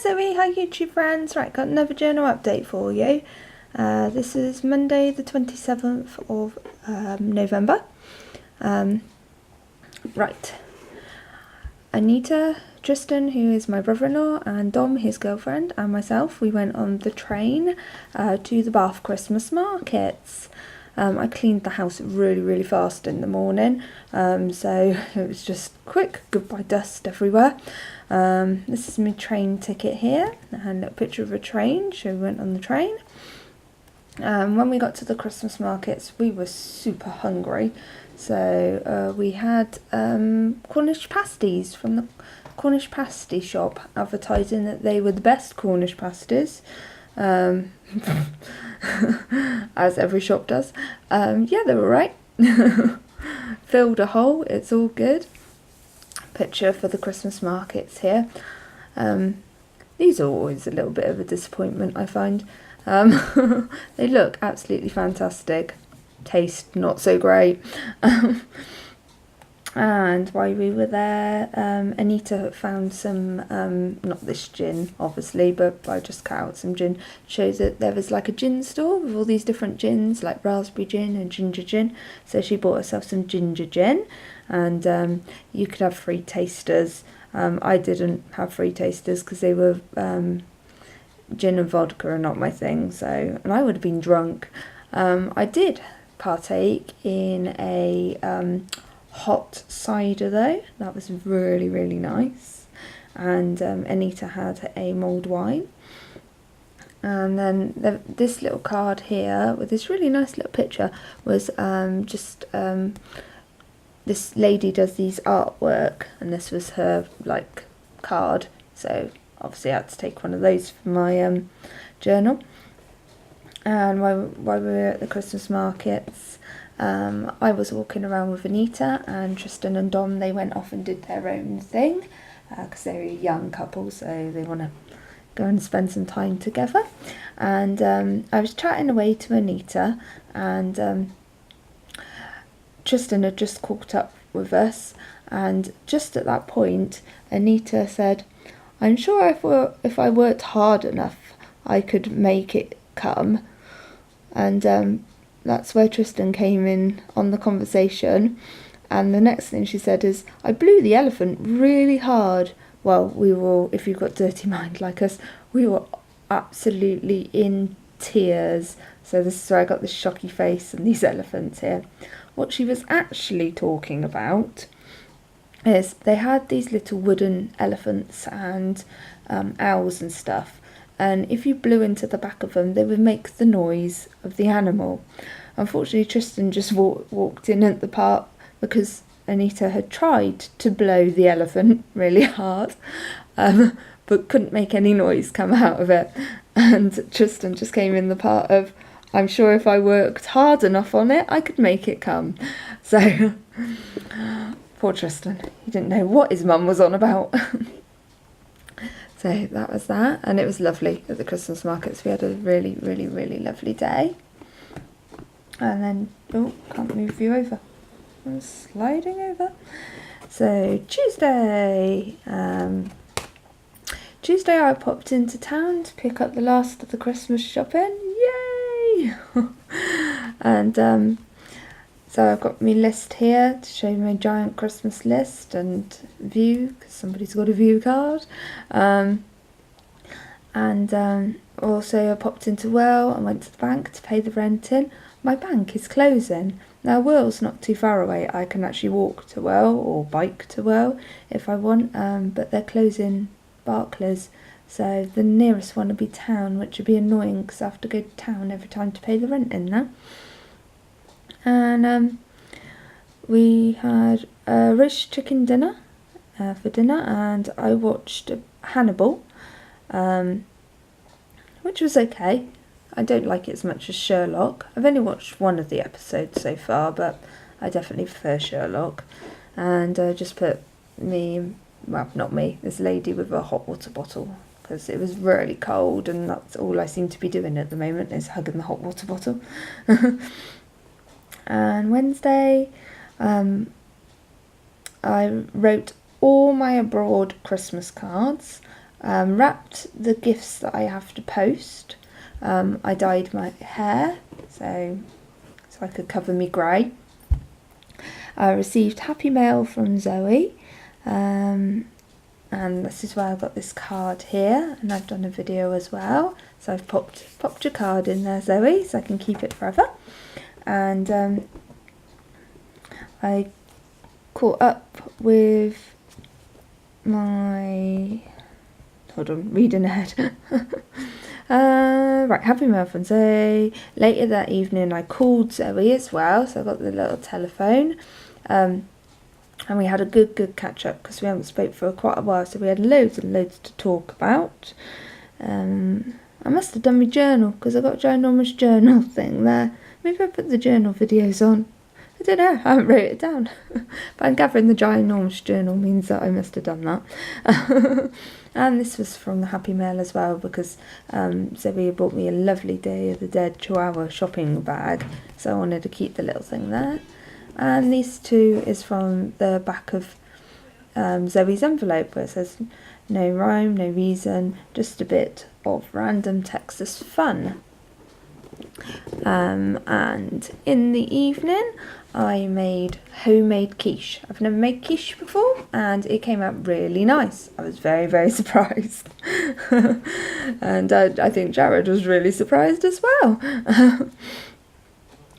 Zoe, hi YouTube friends. Right, got another journal update for you. This is Monday the 27th of November. Right, Anita, Tristan, who is my brother-in-law, and Dom, his girlfriend, and myself, we went on the train to the Bath Christmas markets. I cleaned the house really fast in the morning, so it was just quick, goodbye dust everywhere. This is my train ticket here, and a picture of a train, so we went on the train. When we got to the Christmas markets, we were super hungry, so we had Cornish pasties from the Cornish pasty shop, advertising that they were the best Cornish pasties. As every shop does. Yeah, they were right. Filled a hole, it's all good. Picture for the Christmas markets here. These are always a little bit of a disappointment, I find. They look absolutely fantastic. Taste not so great. And while we were there, Anita found some, not this gin obviously, but I just cut out some gin. Shows that there was like a gin store with all these different gins, like raspberry gin and ginger gin. So she bought herself some ginger gin, and you could have free tasters. I didn't have free tasters because they were gin and vodka are not my thing, so, and I would have been drunk. I did partake in a hot cider though, that was really nice. And Anita had a mulled wine, and then this little card here with this really nice little picture was this lady does these artwork, and this was her like card, so obviously I had to take one of those for my journal. And while we were at the Christmas markets, I was walking around with Anita, and Tristan and Dom, they went off and did their own thing because they're a young couple, so they want to go and spend some time together. And I was chatting away to Anita, and Tristan had just caught up with us, and just at that point Anita said, "I'm sure if I worked hard enough I could make it come." And that's where Tristan came in on the conversation, and the next thing she said is, "I blew the elephant really hard." Well, we were all, if you've got dirty mind like us, we were absolutely in tears. So this is where I got this shocky face and these elephants here. What she was actually talking about is they had these little wooden elephants and owls and stuff, and if you blew into the back of them, they would make the noise of the animal. Unfortunately, Tristan just walked in at the part because Anita had tried to blow the elephant really hard, but couldn't make any noise come out of it. And Tristan just came in the part of, "I'm sure if I worked hard enough on it, I could make it come." So, poor Tristan, he didn't know what his mum was on about. So that was that, and it was lovely at the Christmas markets. We had a really lovely day. And then, oh, can't move you over. I'm sliding over. So Tuesday, I popped into town to pick up the last of the Christmas shopping. Yay! And so I've got my list here to show you my giant Christmas list and view, because somebody's got a view card. Also I popped into Well and went to the bank to pay the rent in. My bank is closing. Now Will's not too far away. I can actually walk to Well or bike to Well if I want, but they're closing Barclays. So the nearest one would be town, which would be annoying because I have to go to town every time to pay the rent in now. And we had a roast chicken dinner for dinner, and I watched Hannibal, which was okay. I don't like it as much as Sherlock. I've only watched one of the episodes so far, but I definitely prefer Sherlock. And I just put not me, this lady with a hot water bottle, because it was really cold, and that's all I seem to be doing at the moment is hugging the hot water bottle. And Wednesday, I wrote all my abroad Christmas cards. wrapped the gifts that I have to post. I dyed my hair so I could cover me grey. I received happy mail from Zoe, and this is why I got this card here, and I've done a video as well. So I've popped your card in there, Zoe, so I can keep it forever. And I caught up with my... hold on, reading ahead. Right, happy mail from Zoe. Later that evening I called Zoe as well, so I got the little telephone. And we had a good catch up because we haven't spoke for quite a while, so we had loads and loads to talk about. I must have done my journal because I got a ginormous journal thing there. Maybe I put the journal videos on. I don't know, I haven't wrote it down. But I'm gathering the ginormous journal means that I must have done that. And this was from the Happy Mail as well, because Zoe bought me a lovely Day of the Dead Chihuahua shopping bag, so I wanted to keep the little thing there. And these two is from the back of Zoe's envelope, where it says no rhyme, no reason, just a bit of random Texas fun. And in the evening I made homemade quiche. I've never made quiche before and it came out really nice. I was very surprised. And I think Jared was really surprised as well.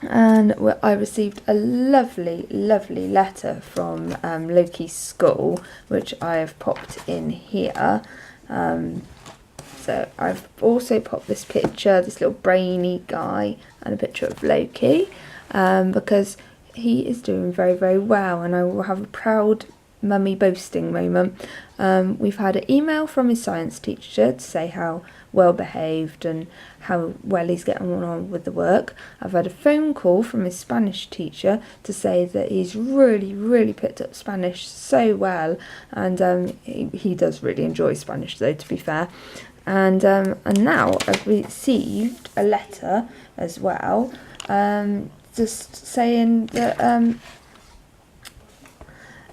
And I received a lovely letter from Loki's school, which I have popped in here. So I've also popped this picture, this little brainy guy, and a picture of Loki, because he is doing very well, and I will have a proud mummy boasting moment. We've had an email from his science teacher to say how well behaved and how well he's getting on with the work. I've had a phone call from his Spanish teacher to say that he's really picked up Spanish so well, and he does really enjoy Spanish though, to be fair. And now I've received a letter as well, just saying that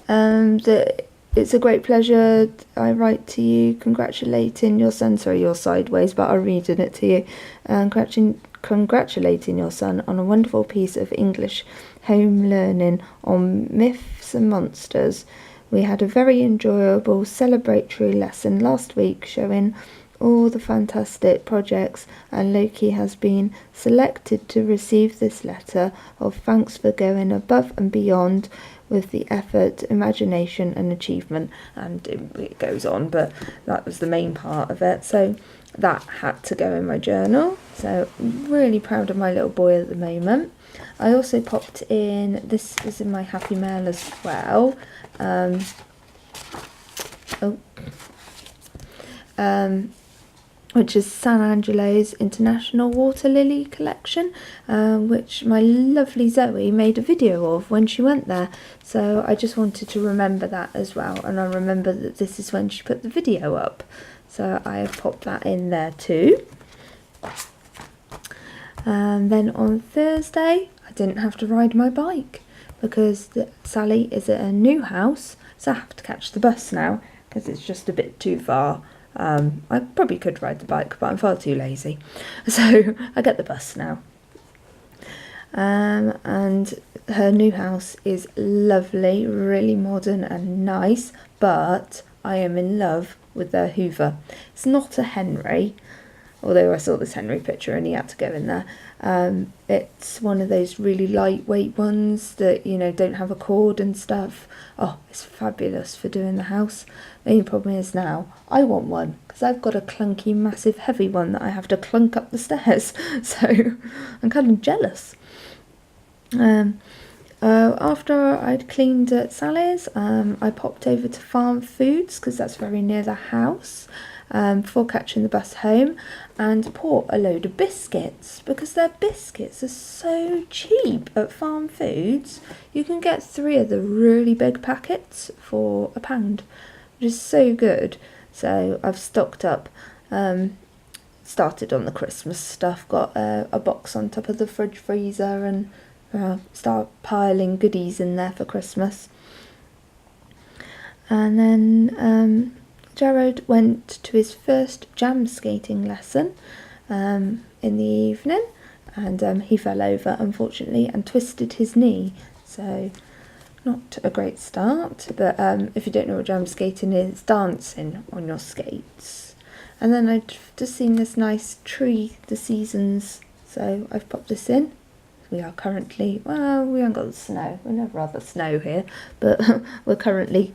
that it's a great pleasure. I write to you congratulating your son. Sorry, you're sideways, but I'm reading it to you. Congratulating your son on a wonderful piece of English home learning on myths and monsters. We had a very enjoyable celebratory lesson last week showing all the fantastic projects, and Loki has been selected to receive this letter of thanks for going above and beyond with the effort, imagination and achievement. And it goes on, but that was the main part of it, so that had to go in my journal. So I'm really proud of my little boy at the moment. I also popped in, this is in my Happy Mail as well, which is San Angelo's International Water Lily collection, which my lovely Zoe made a video of when she went there. So I just wanted to remember that as well, and I remember that this is when she put the video up. So I have popped that in there too. And then on Thursday, I didn't have to ride my bike because Sally is at a new house, so I have to catch the bus now because it's just a bit too far. I probably could ride the bike, but I'm far too lazy, so I get the bus now. And her new house is lovely, really modern and nice, but I am in love with their Hoover. It's not a Henry, although I saw this Henry picture and he had to go in there. It's one of those really lightweight ones that, you know, don't have a cord and stuff. Oh, it's fabulous for doing the house. The only problem is now I want one because I've got a clunky, massive, heavy one that I have to clunk up the stairs. So I'm kind of jealous. After I'd cleaned at Sally's, I popped over to Farm Foods because that's very near the house, before catching the bus home, and bought a load of biscuits because their biscuits are so cheap at Farm Foods. You can get 3 of the really big packets for £1, which is so good. So I've stocked up, started on the Christmas stuff, got a box on top of the fridge freezer, and start piling goodies in there for Christmas. And then Jared went to his first jam skating lesson in the evening, and he fell over, unfortunately, and twisted his knee. So not a great start, but if you don't know what jam skating is, dancing on your skates. And then I'd just seen this nice tree, the seasons, so I've popped this in. We are currently, well, we haven't got the snow, we never have the snow here, but we're currently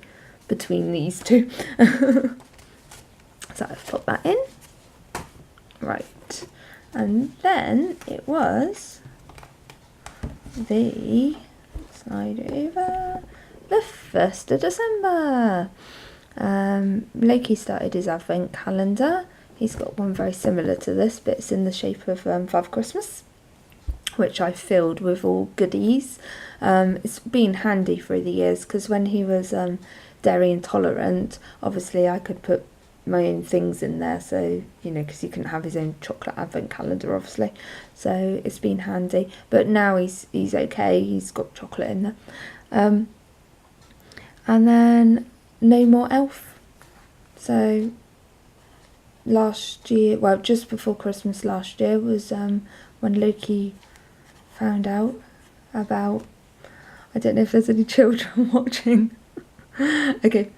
between these two. So I've put that in. Right, and then it was the, slide over, the 1st of December. Loki started his advent calendar. He's got one very similar to this, but it's in the shape of Father Christmas, which I filled with all goodies. It's been handy through the years, because when he was dairy intolerant, obviously I could put my own things in there, so because he couldn't have his own chocolate advent calendar, obviously, so it's been handy. But now he's okay, he's got chocolate in there. And then no more elf. So last year, well, just before Christmas last year was when Loki found out about, I don't know if there's any children watching. Okay,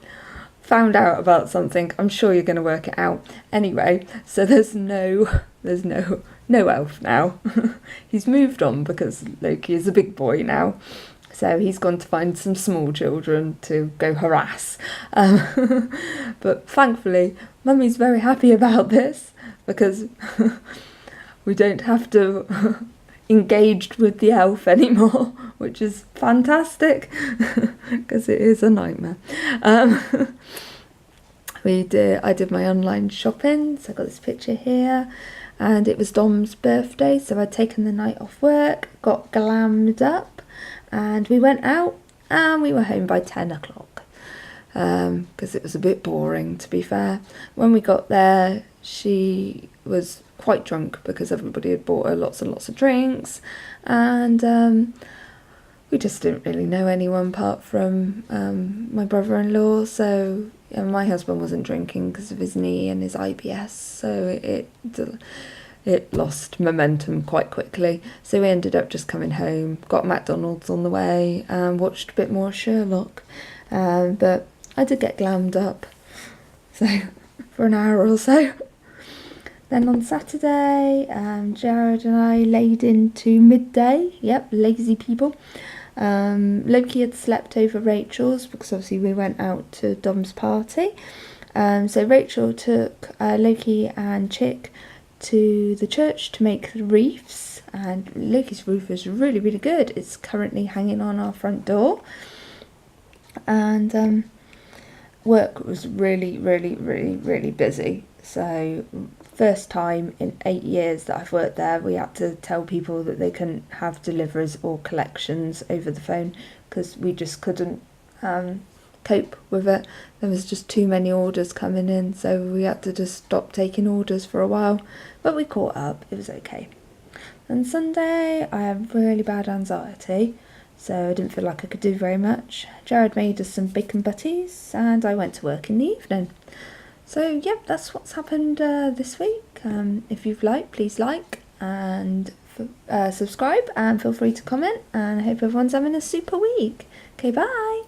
found out about something. I'm sure you're going to work it out. Anyway, so there's no elf now. He's moved on because Loki is a big boy now. So he's gone to find some small children to go harass. But thankfully, Mummy's very happy about this, because we don't have to engage with the elf anymore, which is fantastic, because it is a nightmare. I did my online shopping, so I got this picture here, and it was Dom's birthday, so I'd taken the night off work, got glammed up, and we went out, and we were home by 10 o'clock, because it was a bit boring, to be fair. When we got there, she was quite drunk, because everybody had bought her lots and lots of drinks, and we just didn't really know anyone apart from my brother-in-law, so my husband wasn't drinking because of his knee and his IBS, so it lost momentum quite quickly. So we ended up just coming home, got McDonald's on the way, and watched a bit more Sherlock. But I did get glammed up, so for an hour or so. Then on Saturday, Jared and I laid into midday. Yep, lazy people. Loki had slept over Rachel's, because obviously we went out to Dom's party. So Rachel took Loki and Chick to the church to make the wreaths, and Loki's wreath is really, really good. It's currently hanging on our front door, and work was really, really, really, really busy. So first time in 8 years that I've worked there, we had to tell people that they couldn't have deliveries or collections over the phone, because we just couldn't cope with it. There was just too many orders coming in, so we had to just stop taking orders for a while, but we caught up, it was okay. And Sunday I had really bad anxiety, so I didn't feel like I could do very much. Jared made us some bacon butties, and I went to work in the evening. So yep, that's what's happened this week. If you've liked, please like and subscribe, and feel free to comment, and I hope everyone's having a super week. Okay, bye.